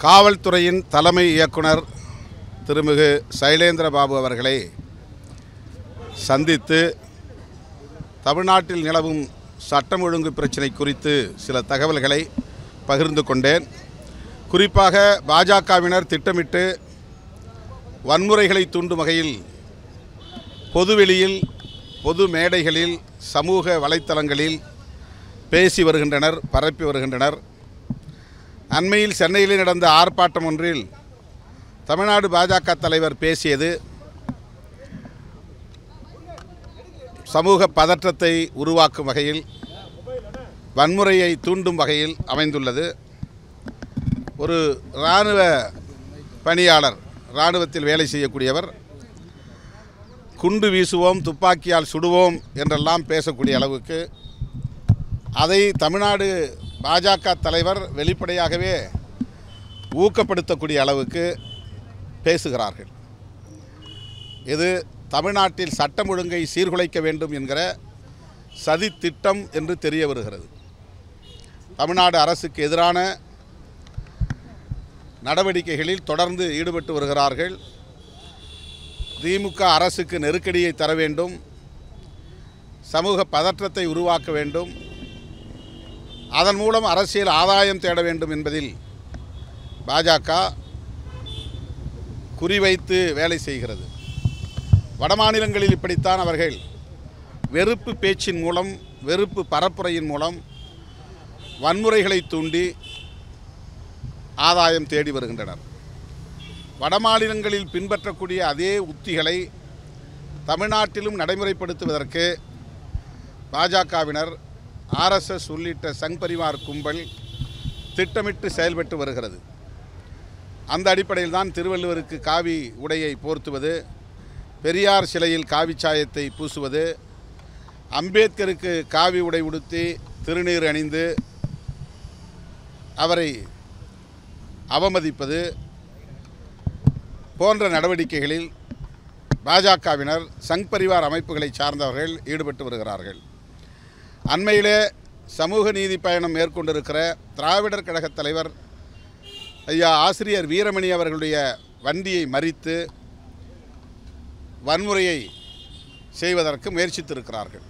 காவல்துறையின் தலைமை இயக்குனர் திருமிகு சைலேந்திரபாபு அவர்களை சந்தித்து தமிழ்நாட்டில் நிலவும் சட்டம் ஒழுங்கு பிரச்சினை குறித்து சில தகவல்களை பகிர்ந்து கொண்டேன். குறிப்பாக பாஜகவினர் திட்டமிட்டு வன்முறைகளை தூண்டும் வகையில் பொதுவெளியில், பொது மேடைகளில், சமூக வலைத்தளங்களில் பேசி வருகின்றனர், பரப்பி வருகின்றனர். அண்மையில் சென்னையிலே நடந்த ஆர்ப்பாட்டம் ஒன்றில் தமிழ்நாடு பாஜக தலைவர் பேசியது சமூக பதற்றத்தை உருவாக்கும் வகையில், வன்முறையை தூண்டும் வகையில் அமைந்துள்ளது. ஒரு இராணுவ பணியாளர், இராணுவத்தில் வேலை செய்யக்கூடியவர், குண்டு வீசுவோம், துப்பாக்கியால் சுடுவோம் என்றெல்லாம் பேசக்கூடிய அளவுக்கு, அதை தமிழ்நாடு பாஜக தலைவர் வெளிப்படையாகவே ஊக்கப்படுத்தக்கூடிய அளவுக்கு பேசுகிறார்கள். இது தமிழ்நாட்டில் சட்டம் ஒழுங்கை சீர்குலைக்க வேண்டும் என்கிற சதி திட்டம் என்று தெரிய வருகிறது. தமிழ்நாடு அரசுக்கு எதிரான நடவடிக்கைகளில் தொடர்ந்து ஈடுபட்டு வருகிறார்கள். திமுக அரசுக்கு நெருக்கடியை தர வேண்டும், சமூக பதற்றத்தை உருவாக்க வேண்டும், அதன் மூலம் அரசியல் ஆதாயம் தேட வேண்டும் என்பதில் பாஜக குறிவைத்து வேலை செய்கிறது. வடமாநிலங்களில் இப்படித்தான் அவர்கள் வெறுப்பு பேச்சின் மூலம், வெறுப்பு பரப்புரையின் மூலம் வன்முறைகளை தூண்டி ஆதாயம் தேடி வருகின்றனர். வடமாநிலங்களில் பின்பற்றக்கூடிய அதே உத்திகளை தமிழ்நாட்டிலும் நடைமுறைப்படுத்துவதற்கு பாஜகவினர், RSS உள்ளிட்ட சங் பரிவார் கும்பல் திட்டமிட்டு செயல்பட்டு வருகிறது. அந்த அடிப்படையில் தான் திருவள்ளுவருக்கு காவி உடையை போர்த்துவது, பெரியார் சிலையில் காவி சாயத்தை பூசுவது, அம்பேத்கருக்கு காவி உடை உடுத்தி திருநீர் அணிந்து அவரை அவமதிப்பது போன்ற நடவடிக்கைகளில் பாஜகவினர், சங் பரிவார் அமைப்புகளை சார்ந்தவர்கள் ஈடுபட்டு வருகிறார்கள். அண்மையிலே சமூக நீதி பயணம் மேற்கொண்டிருக்கிற திராவிடர் கழக தலைவர் ஐயா ஆசிரியர் வீரமணி அவர்களுடைய வண்டியை மறித்து வன்முறையை செய்வதற்கு முயற்சித்திருக்கிறார்கள்.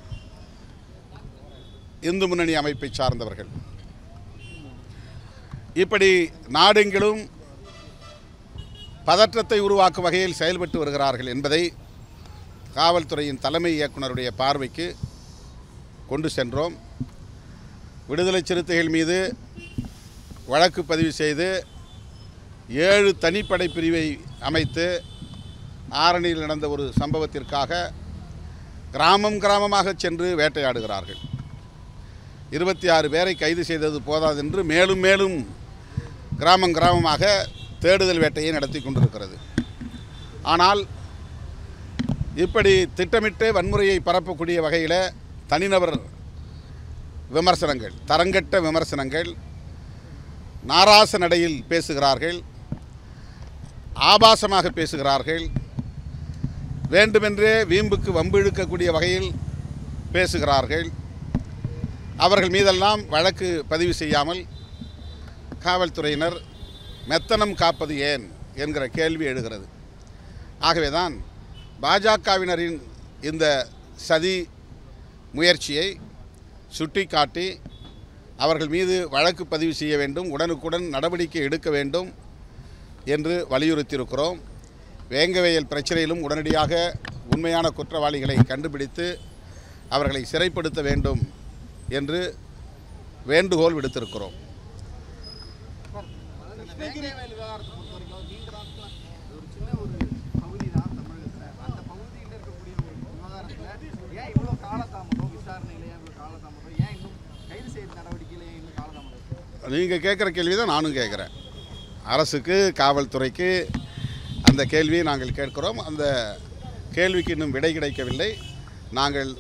இந்து முன்னணி அமைப்பை சார்ந்தவர்கள் இப்படி நாடெங்கிலும் பதற்றத்தை உருவாக்கும் வகையில் செயல்பட்டு வருகிறார்கள் என்பதை காவல்துறையின் தலைமை இயக்குனருடைய பார்வைக்கு கொண்டு சென்றோம். விடுதலை சிறுத்தைகள் மீது வழக்கு பதிவு செய்து 7 தனிப்படை பிரிவை அமைத்து ஆரணியில் நடந்த ஒரு சம்பவத்திற்காக கிராமம் கிராமமாக சென்று வேட்டையாடுகிறார்கள். 26 பேரை கைது செய்தது போதாதென்று மேலும் மேலும் கிராமம் கிராமமாக தேடுதல் வேட்டையை நடத்தி கொண்டிருக்கிறது. ஆனால் இப்படி திட்டமிட்டு வன்முறையை பரப்பக்கூடிய வகையில் தனிநபர் விமர்சனங்கள், தரங்கட்ட விமர்சனங்கள், நாராச நடையில் பேசுகிறார்கள், ஆபாசமாக பேசுகிறார்கள், வேண்டுமென்றே வீம்புக்கு வம்பு இழுக்கக்கூடிய வகையில் பேசுகிறார்கள். அவர்கள் மீதெல்லாம் வழக்கு பதிவு செய்யாமல் காவல்துறையினர் மெத்தனம் காப்பது ஏன் என்கிற கேள்வி எழுகிறது. ஆகவேதான் பாஜகவினரின் இந்த சதி முயற்சியை சுட்டிக்காட்டி அவர்கள் மீது வழக்கு பதிவு செய்ய வேண்டும், உடனுக்குடன் நடவடிக்கை எடுக்க வேண்டும் என்று வலியுறுத்தியிருக்கிறோம். வேங்கவேயல் பிரச்சனையிலும் உடனடியாக உண்மையான குற்றவாளிகளை கண்டுபிடித்து அவர்களை சிறைப்படுத்த வேண்டும் என்று வேண்டுகோள் விடுத்திருக்கிறோம். நீங்கள் கேட்குற கேள்வி தான் நானும் கேட்குறேன். அரசுக்கு, காவல்துறைக்கு அந்த கேள்வியை நாங்கள் கேட்கிறோம். அந்த கேள்விக்கு இன்னும் விடை கிடைக்கவில்லை. நாங்கள்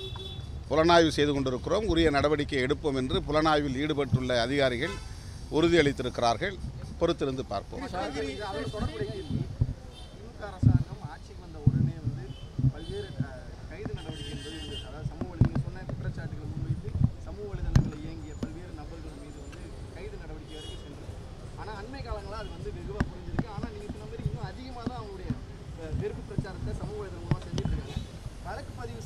புலனாய்வு செய்து கொண்டிருக்கிறோம். உரிய நடவடிக்கை எடுப்போம் என்று புலனாய்வில் ஈடுபட்டுள்ள அதிகாரிகள் உறுதியளித்திருக்கிறார்கள். பொறுத்திருந்து பார்ப்போம். அண்மை காலங்களாக அது வந்து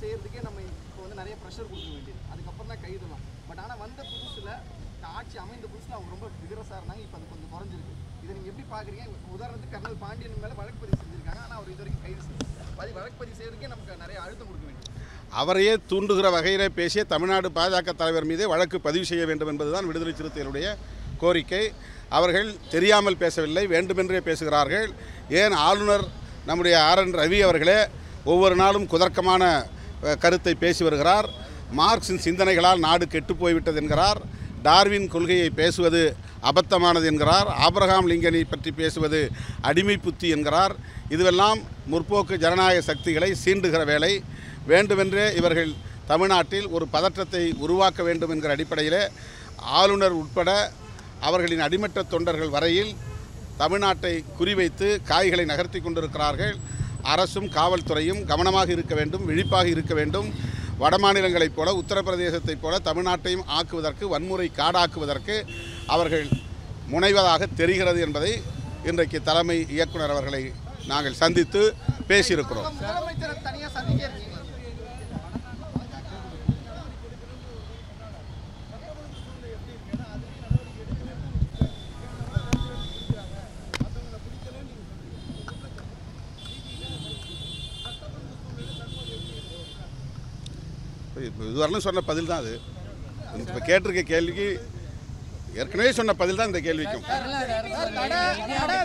செய்யறதுக்கே நம்ம இப்போ வந்து நிறைய ப்ரெஷர் கொடுக்க வேண்டியது, அதுக்கப்புறம் தான் கைதுலாம். பட் ஆனால் வந்த புதுசில் ஆட்சி அமைந்த புதுசில் அவங்க ரொம்ப விகரசாக இருந்தாங்க. இப்போ அது கொஞ்சம் குறைஞ்சிருக்கு. இதை நீங்கள் எப்படி பார்க்குறீங்க? உதாரணத்துக்கு கர்னல் பாண்டியன் மேலே வழக்கு பதிவு செஞ்சுருக்காங்க, ஆனால் அவர் இது வரைக்கும் கைது செய்யல. வழக்கு பதிவு செய்யறதுக்கே நமக்கு நிறைய அழுத்தம் கொடுக்க வேண்டியது. அவரையே தூண்டுகிற வகையிலே பேசிய தமிழ்நாடு பாஜக தலைவர் மீதே வழக்கு பதிவு செய்ய வேண்டும் என்பதுதான் விடுதலை சிறுத்தைகளுடைய கோரிக்கை. அவர்கள் தெரியாமல் பேசவில்லை, வேண்டுமென்றே பேசுகிறார்கள். ஏன் ஆளுநர் நம்முடைய RN ரவி அவர்களே ஒவ்வொரு நாளும் குதர்க்கமான கருத்தை பேசி வருகிறார். மார்க்சின் சிந்தனைகளால் நாடு கெட்டு போய்விட்டது என்கிறார். டார்வின் கொள்கையை பேசுவது அபத்தமானது என்கிறார். ஆபிரகாம் லிங்கனை பற்றி பேசுவது அடிமை புத்தி என்கிறார். இதுவெல்லாம் முற்போக்கு ஜனநாயக சக்திகளை சீண்டுகிற வேலை. வேண்டுமென்றே இவர்கள் தமிழ்நாட்டில் ஒரு பதற்றத்தை உருவாக்க வேண்டும் என்கிற அடிப்படையில் ஆளுநர் உட்பட அவர்களின் அடிமட்ட தொண்டர்கள் வரையில் தமிழ்நாட்டை குறிவைத்து காய்களை நகர்த்தி கொண்டிருக்கிறார்கள். அரசும் காவல்துறையும் கவனமாக இருக்க வேண்டும், விழிப்பாக இருக்க வேண்டும். வடமாநிலங்களைப் போல உத்தரப்பிரதேசத்தைப் போல தமிழ்நாட்டையும் ஆக்குவதற்கு, வன்முறை காடாக்குவதற்கு அவர்கள் முனைவதாக தெரிகிறது என்பதை இன்றைக்கு தலைமை இயக்குனர் அவர்களை நாங்கள் சந்தித்து பேசியிருக்கிறோம். இதுவரையிலும் சொன்ன பதில் தான் அது. இப்போ கேட்டிருக்க கேள்விக்கு ஏற்கனவே சொன்ன பதில் தான் இந்த கேள்விக்கும்.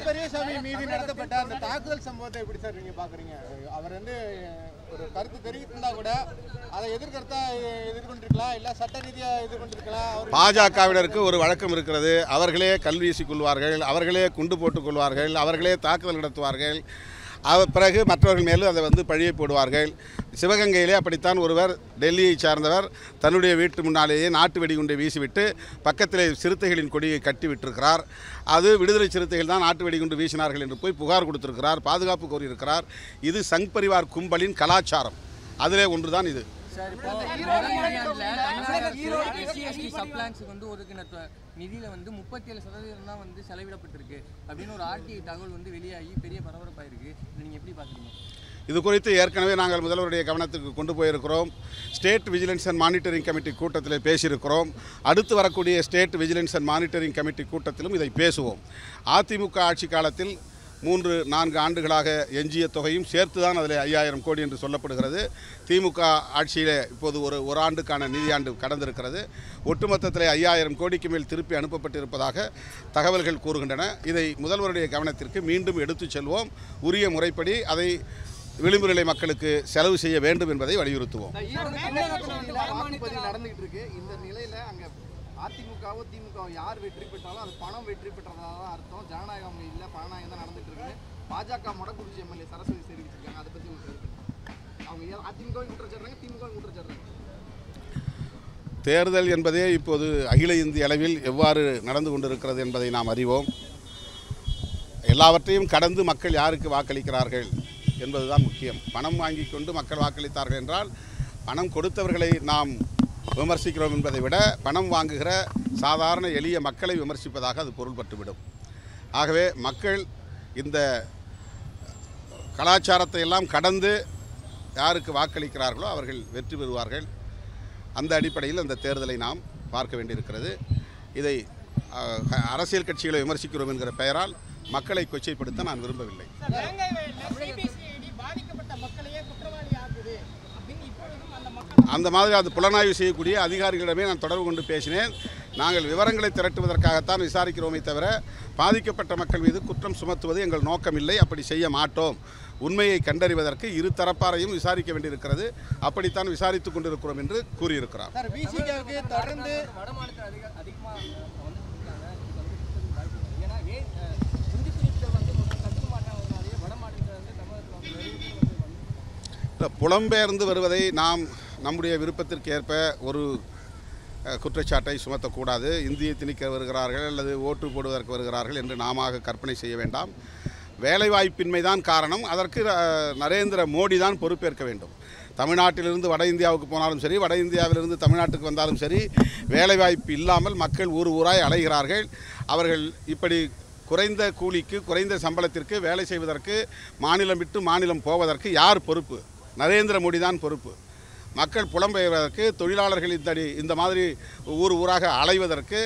பெரியசாமி மீது நடத்தப்பட்ட அந்த தாக்குதல் சம்பவத்தை எப்படி சார் நீங்க பாக்குறீங்க? அவர் வந்து ஒரு கருத்து தெரிவித்திருந்தா கூட அதை எதிர்கருத்தா எதிர்கொண்டிருக்கலாம், இல்ல சட்ட ரீதியா எதிர்கொண்டிருக்கலாம். பாஜகவினருக்கு ஒரு வழக்கம் இருக்கிறது. அவர்களே கல்வீசிக் கொள்வார்கள், அவர்களே குண்டு போட்டுக் கொள்வார்கள், அவர்களே தாக்குதல் நடத்துவார்கள். பிறகு மற்றவர்கள் மேலும் அதை பழியை போடுவார்கள். சிவகங்கையிலே அப்படித்தான் ஒருவர் டெல்லியை சார்ந்தவர் தன்னுடைய வீட்டு முன்னாலேயே நாட்டு வெடிகுண்டை வீசிவிட்டு பக்கத்திலே சிறுத்தைகளின் கொடியை கட்டி விட்டிருக்கிறார். அது விடுதலை சிறுத்தைகள் தான் நாட்டு வெடிகுண்டு வீசினார்கள் என்று போய் புகார் கொடுத்திருக்கிறார், பாதுகாப்பு கோரியிருக்கிறார். இது சங் பரிவார் கும்பலின் கலாச்சாரம். அதிலே ஒன்றுதான் இது. நிதியில 37% தான் செலவிடப்பட்டிருக்கு அப்படின்னு ஒரு RTI தகவல் வெளியாகி பெரிய பரபரப்பாயிருக்கு. நீங்க எப்படி பாக்குறீங்க? இது குறித்து ஏற்கனவே நாங்கள் முதல்வருடைய கவனத்துக்கு கொண்டு போயிருக்கிறோம். State vigilance and monitoring committee கூட்டத்தில் பேசியிருக்கிறோம். அடுத்து வரக்கூடிய state vigilance and monitoring committee கூட்டத்திலும் இதை பேசுவோம். அதிமுக ஆட்சி காலத்தில் 3-4 ஆண்டுகளாக எஞ்சிய தொகையும் சேர்த்து தான் அதில் 5000 கோடி என்று சொல்லப்படுகிறது. திமுக ஆட்சியில் இப்போது ஒரு ஆண்டுக்கான நிதியாண்டு கடந்திருக்கிறது. ஒட்டுமொத்தத்தில் 5000 கோடிக்கு மேல் திருப்பி அனுப்பப்பட்டிருப்பதாக தகவல்கள் கூறுகின்றன. இதை முதல்வருடைய கவனத்திற்கு மீண்டும் எடுத்துச் செல்வோம். உரிய முறைப்படி அதை விளிம்பு நிலை மக்களுக்கு செலவு செய்ய வேண்டும் என்பதை வலியுறுத்துவோம். நடந்துகிட்டு இருக்கு. இந்த நிலையில அங்க அதிமுகவோ திமுகவோ யார் வெற்றி பெற்றாலும் அது பணம் வெற்றி பெற்றதாக தான் அர்த்தம். ஜனநாயகம் அவங்க இல்லை, பணநாயகம் தான் நடந்துட்டு இருக்கு. பாஜக மொடக்குறிச்சி MLA சரஸ்வதி தெரிவிச்சிருக்காங்க. அதை பற்றி அவங்க அதிமுகவும் குற்றச்சாட்டுறாங்க, திமுகவும் குற்றச்சாட்டுறாங்க. தேர்தல் என்பதே இப்போது அகில இந்திய அளவில் எவ்வாறு நடந்து கொண்டிருக்கிறது என்பதை நாம் அறிவோம். எல்லாவற்றையும் கடந்து மக்கள் யாருக்கு வாக்களிக்கிறார்கள் என்பதுதான் முக்கியம். பணம் வாங்கி கொண்டு மக்கள் வாக்களித்தார்கள் என்றால் பணம் கொடுத்தவர்களை நாம் விமர்சிக்கிறோம் என்பதை விட பணம் வாங்குகிற சாதாரண எளிய மக்களை விமர்சிப்பதாக அது பொருள்பட்டுவிடும். ஆகவே மக்கள் இந்த கலாச்சாரத்தை எல்லாம் கடந்து யாருக்கு வாக்களிக்கிறார்களோ அவர்கள் வெற்றி பெறுவார்கள். அந்த அடிப்படையில் அந்த தேர்தலை நாம் பார்க்க வேண்டியிருக்கிறது. இதை அரசியல் கட்சிகளை விமர்சிக்கிறோம் என்கிற பெயரால் மக்களை கொச்சைப்படுத்த நான் விரும்பவில்லை. அந்த மாதிரி அது புலனாய்வு செய்யக்கூடிய அதிகாரிகளிடமே நான் தொடர்பு கொண்டு பேசினேன். நாங்கள் விவரங்களை திரட்டுவதற்காகத்தான் விசாரிக்கிறோமே தவிர பாதிக்கப்பட்ட மக்கள் மீது குற்றம் சுமத்துவது எங்கள் நோக்கமில்லை. அப்படி செய்ய மாட்டோம். உண்மையை கண்டறிவதற்கு இரு தரப்பாரையும் விசாரிக்க வேண்டியிருக்கிறது. அப்படித்தான் விசாரித்துக் கொண்டிருக்கிறோம் என்று கூறியிருக்கிறார். புலம்பெயர்ந்து வருவதை நாம் நம்முடைய விருப்பத்திற்கு ஏற்ப ஒரு குற்றச்சாட்டை சுமத்தக்கூடாது. இந்தியை திணிக்க வருகிறார்கள் அல்லது ஓட்டு போடுவதற்கு வருகிறார்கள் என்று நாம கற்பனை செய்ய வேண்டாம். வேலைவாய்ப்பின்மை தான் காரணம். அதற்கு நரேந்திர மோடி தான் பொறுப்பேற்க வேண்டும். தமிழ்நாட்டிலிருந்து வட இந்தியாவுக்கு போனாலும் சரி, வட இந்தியாவிலிருந்து தமிழ்நாட்டுக்கு வந்தாலும் சரி, வேலைவாய்ப்பு இல்லாமல் மக்கள் ஊர் ஊராய் அலைகிறார்கள். அவர்கள் இப்படி குறைந்த கூலிக்கு, குறைந்த சம்பளத்திற்கு வேலை செய்வதற்கு மாநிலம் விட்டு மாநிலம் போவதற்கு யார் பொறுப்பு? நரேந்திர மோடி தான் பொறுப்பு. மக்கள் புலம்பெயர்வதற்கு, தொழிலாளர்கள் இந்த மாதிரி ஊராக அலைவதற்கு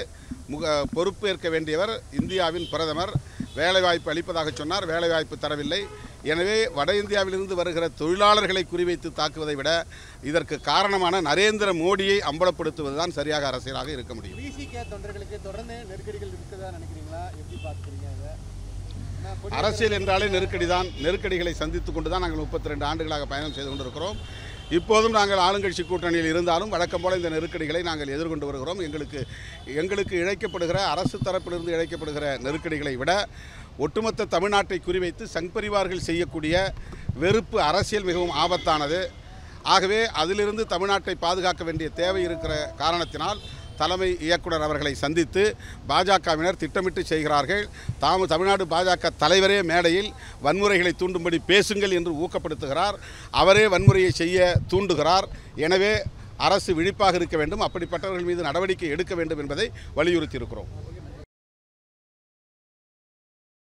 பொறுப்பேற்க வேண்டியவர் இந்தியாவின் பிரதமர். வேலைவாய்ப்பு அளிப்பதாக சொன்னார், வேலைவாய்ப்பு தரவில்லை. எனவே வட இந்தியாவிலிருந்து வருகிற தொழிலாளர்களை குறிவைத்து தாக்குவதை விட இதற்கு காரணமான நரேந்திர மோடியை அம்பலப்படுத்துவதுதான் சரியாக அரசியலாக இருக்க முடியும். விசிக தொண்டர்களுக்கு தொடர்ந்து நெருக்கடிகள் இருக்குதா நினைக்கிறீங்களா? எப்படி பார்க்குறீங்க அதை? அரசியல் என்றாலே நெருக்கடிதான். நெருக்கடிகளை சந்தித்து கொண்டு தான் நாங்கள் 32 ஆண்டுகளாக பயணம் செய்து கொண்டிருக்கிறோம். இப்போதும் நாங்கள் ஆளுங்கட்சி கூட்டணியில் இருந்தாலும் வழக்கம் போல இந்த நெருக்கடிகளை நாங்கள் எதிர்கொண்டு வருகிறோம். எங்களுக்கு இழைக்கப்படுகிற, அரசு தரப்பிலிருந்து இழைக்கப்படுகிற நெருக்கடிகளை விட ஒட்டுமொத்த தமிழ்நாட்டை குறிவைத்து சங் பரிவார்கள் செய்யக்கூடிய வெறுப்பு அரசியல் மிகவும் ஆபத்தானது. ஆகவே அதிலிருந்து தமிழ்நாட்டை பாதுகாக்க வேண்டிய தேவை இருக்கிற காரணத்தினால் தலைமை இயக்குனர் அவர்களை சந்தித்து பாஜகவினர் திட்டமிட்டு செய்கிறார்கள். தமிழ்நாடு பாஜக தலைவரே மேடையில் வன்முறைகளை தூண்டும்படி பேசுங்கள் என்று ஊக்கப்படுத்துகிறார். அவரே வன்முறையை செய்ய தூண்டுகிறார். எனவே அரசு விழிப்பாக இருக்க வேண்டும், அப்படிப்பட்டவர்கள் மீது நடவடிக்கை எடுக்க வேண்டும் என்பதை வலியுறுத்தி இருக்கிறோம்.